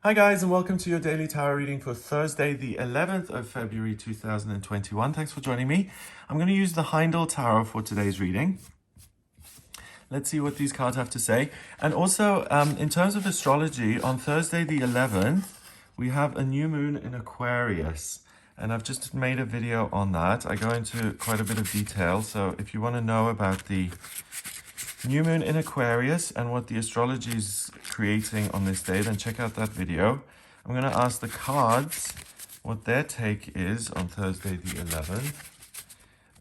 Hi guys, and welcome to your daily tarot reading for Thursday, the 11th of February 2021. Thanks for joining me. I'm going to use the Heindel Tarot for today's reading. Let's see what these cards have to say. And also, in terms of astrology, on Thursday the 11th, we have a new moon in Aquarius. And I've just made a video on that. I go into quite a bit of detail. So if you want to know about the new moon in Aquarius and what the astrology is creating on this day, then check out that video. I'm going to ask the cards what their take is on Thursday the 11th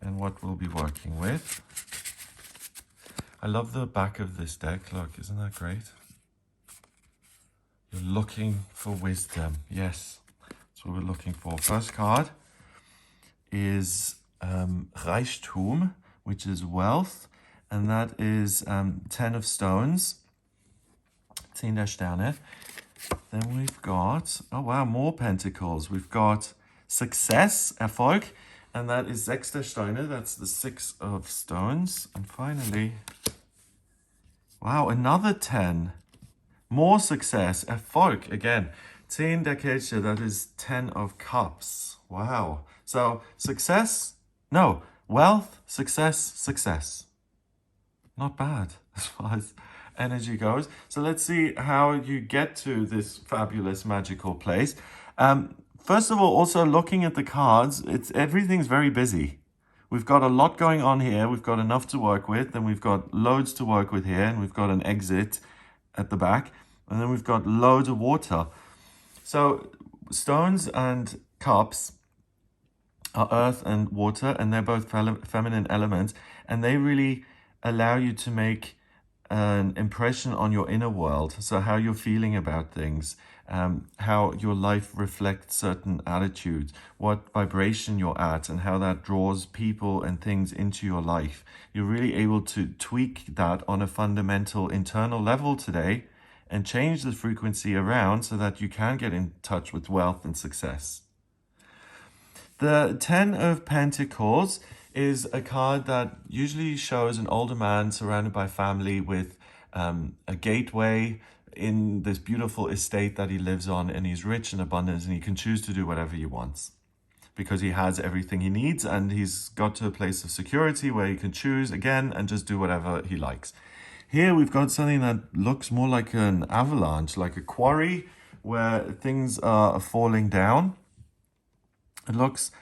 and what we'll be working with. I love the back of this deck. Look, isn't that great? You're looking for wisdom. Yes, that's what we're looking for. First card is Reichtum, which is wealth. And that is 10 of stones, 10 der Sterne. Then we've got, oh wow, more pentacles. We've got success, Erfolg, and that is 6 der Steine. That's the 6 of stones. And finally, wow, another 10. More success, Erfolg, again. 10 der Kelche, that is 10 of cups. Wow. So success, no, wealth, success, success. Not bad as far as energy goes. So let's see how you get to this fabulous magical place. First of all, also looking at the cards, everything's very busy. We've got a lot going on here. We've got enough to work with. Then we've got loads to work with here. And we've got an exit at the back. And then we've got loads of water. So stones and cups are earth and water. And they're both feminine elements. And they really allow you to make an impression on your inner world. So how you're feeling about things, how your life reflects certain attitudes, what vibration you're at, and how that draws people and things into your life. You're really able to tweak that on a fundamental internal level today and change the frequency around so that you can get in touch with wealth and success. The 10 of Pentacles is a card that usually shows an older man surrounded by family with a gateway in this beautiful estate that he lives on, and he's rich and abundant, and he can choose to do whatever he wants because he has everything he needs, and he's got to a place of security where he can choose again and just do whatever he likes. Here we've got something that looks more like an avalanche, like a quarry where things are falling down. It looks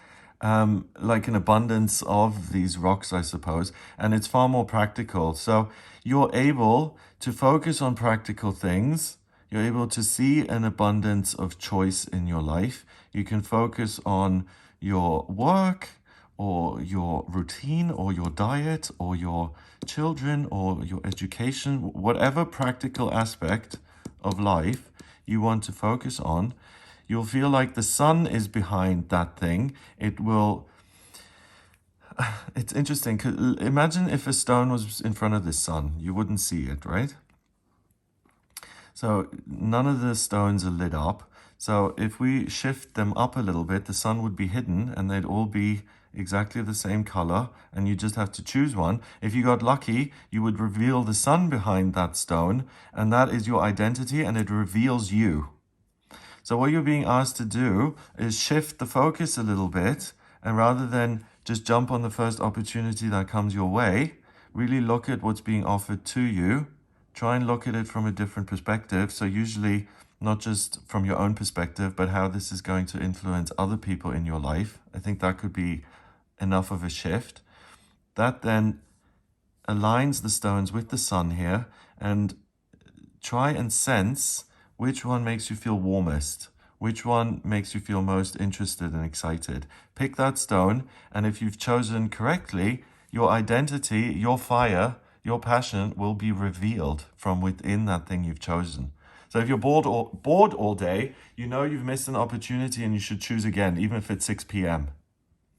like an abundance of these rocks, I suppose, and it's far more practical. So you're able to focus on practical things. You're able to see an abundance of choice in your life. You can focus on your work or your routine or your diet or your children or your education, whatever practical aspect of life you want to focus on. You'll feel like the sun is behind that thing. It's interesting, 'cause imagine if a stone was in front of the sun, you wouldn't see it, right? So none of the stones are lit up. So if we shift them up a little bit, the sun would be hidden and they'd all be exactly the same color, and you just have to choose one. If you got lucky, you would reveal the sun behind that stone, and that is your identity, and it reveals you. So what you're being asked to do is shift the focus a little bit, and rather than just jump on the first opportunity that comes your way, really look at what's being offered to you. Try and look at it from a different perspective. So usually not just from your own perspective, but how this is going to influence other people in your life. I think that could be enough of a shift. That then aligns the stones with the sun here, and try and sense which one makes you feel warmest? Which one makes you feel most interested and excited? Pick that stone, and if you've chosen correctly, your identity, your fire, your passion will be revealed from within that thing you've chosen. So if you're bored all day, you know you've missed an opportunity and you should choose again, even if it's 6 p.m.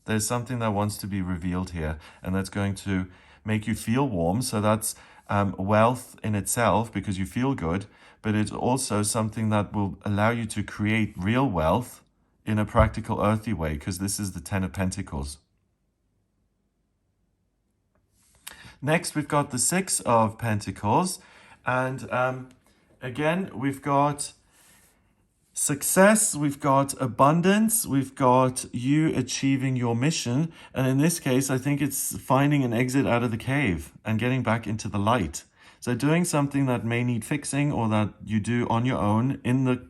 There's something that wants to be revealed here, and that's going to make you feel warm. So that's wealth in itself, because you feel good, but it's also something that will allow you to create real wealth in a practical, earthy way, because this is the 10 of Pentacles. Next, we've got the 6 of Pentacles, and again, we've got success, we've got abundance, we've got you achieving your mission. And in this case, I think it's finding an exit out of the cave and getting back into the light. So doing something that may need fixing or that you do on your own in the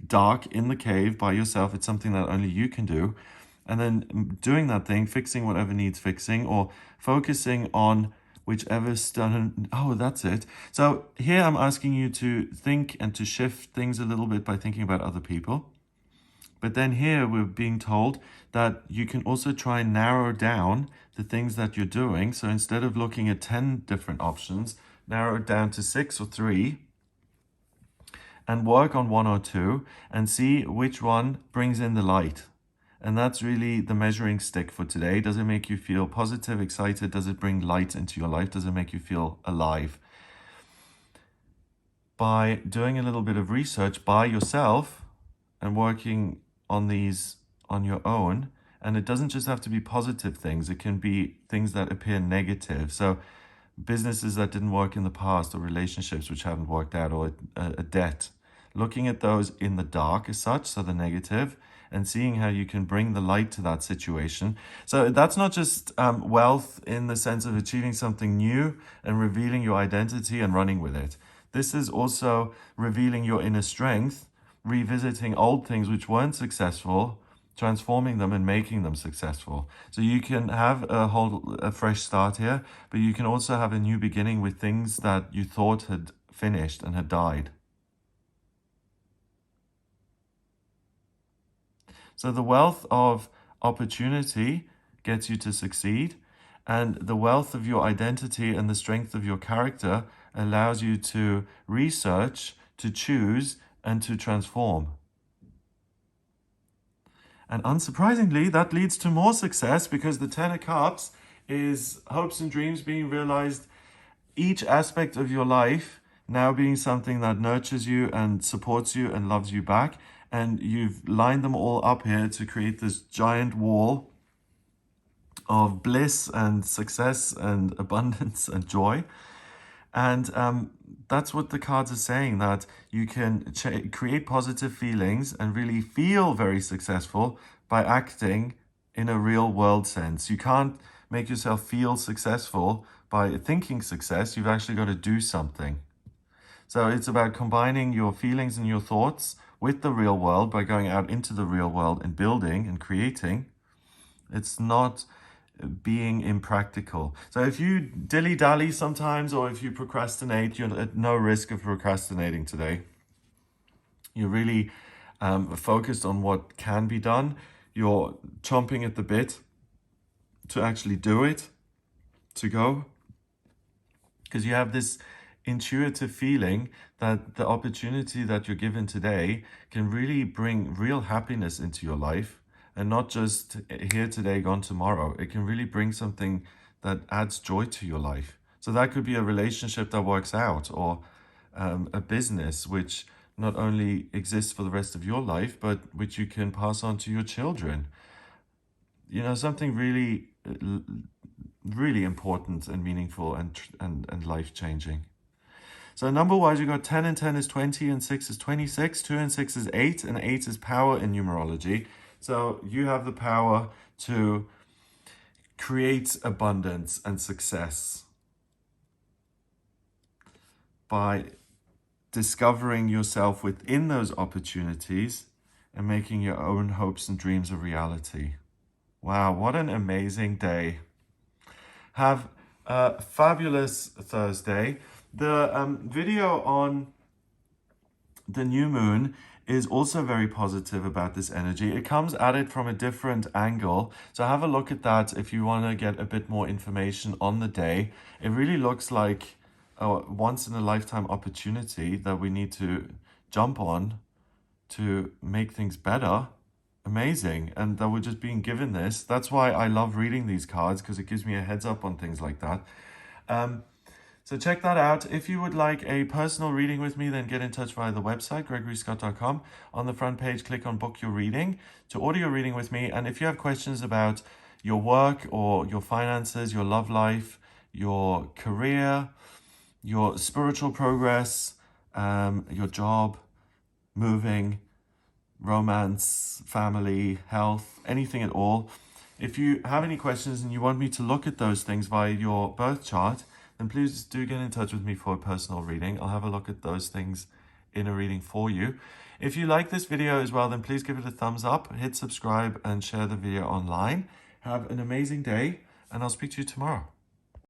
dark, in the cave by yourself, it's something that only you can do. And then doing that thing, fixing whatever needs fixing, or focusing on whichever's done. Oh, that's it. So here I'm asking you to think and to shift things a little bit by thinking about other people. But then here we're being told that you can also try and narrow down the things that you're doing. So instead of looking at 10 different options, narrow it down to 6 or 3 and work on 1 or 2 and see which one brings in the light. And that's really the measuring stick for today. Does it make you feel positive, excited? Does it bring light into your life? Does it make you feel alive? By doing a little bit of research by yourself and working on these on your own, and it doesn't just have to be positive things, it can be things that appear negative. So businesses that didn't work in the past, or relationships which haven't worked out, or a debt. Looking at those in the dark as such, so the negative, and seeing how you can bring the light to that situation. So that's not just wealth in the sense of achieving something new and revealing your identity and running with it. This is also revealing your inner strength, revisiting old things which weren't successful, transforming them and making them successful. So you can have a fresh start here, but you can also have a new beginning with things that you thought had finished and had died. So the wealth of opportunity gets you to succeed, and the wealth of your identity and the strength of your character allows you to research, to choose, and to transform. And unsurprisingly, that leads to more success, because the Ten of Cups is hopes and dreams being realized, each aspect of your life now being something that nurtures you and supports you and loves you back. And you've lined them all up here to create this giant wall of bliss and success and abundance and joy. And that's what the cards are saying, that you can create positive feelings and really feel very successful by acting in a real world sense. You can't make yourself feel successful by thinking success. You've actually got to do something. So it's about combining your feelings and your thoughts with the real world by going out into the real world and building and creating. It's not being impractical. So if you dilly-dally sometimes, or if you procrastinate, you're at no risk of procrastinating today. You're really focused on what can be done. You're chomping at the bit to actually do it, to go. Because you have this intuitive feeling that the opportunity that you're given today can really bring real happiness into your life, and not just here today, gone tomorrow. It can really bring something that adds joy to your life. So that could be a relationship that works out, or a business which not only exists for the rest of your life, but which you can pass on to your children. You know, something really, really important and meaningful and life-changing. So number-wise, you got 10 and 10 is 20, and 6 is 26, 2 and 6 is 8, and 8 is power in numerology. So you have the power to create abundance and success by discovering yourself within those opportunities and making your own hopes and dreams a reality. Wow, what an amazing day. Have a fabulous Thursday. The video on the new moon is also very positive about this energy. It comes at it from a different angle. So have a look at that if you want to get a bit more information on the day. It really looks like a once in a lifetime opportunity that we need to jump on to make things better. Amazing. And that we're just being given this. That's why I love reading these cards, because it gives me a heads up on things like that. So check that out. If you would like a personal reading with me, then get in touch via the website, gregoryscott.com. On the front page, click on book your reading to order your reading with me. And if you have questions about your work or your finances, your love life, your career, your spiritual progress, your job, moving, romance, family, health, anything at all. If you have any questions and you want me to look at those things via your birth chart, then please do get in touch with me for a personal reading. I'll have a look at those things in a reading for you. If you like this video as well, then please give it a thumbs up, hit subscribe, and share the video online. Have an amazing day, and I'll speak to you tomorrow.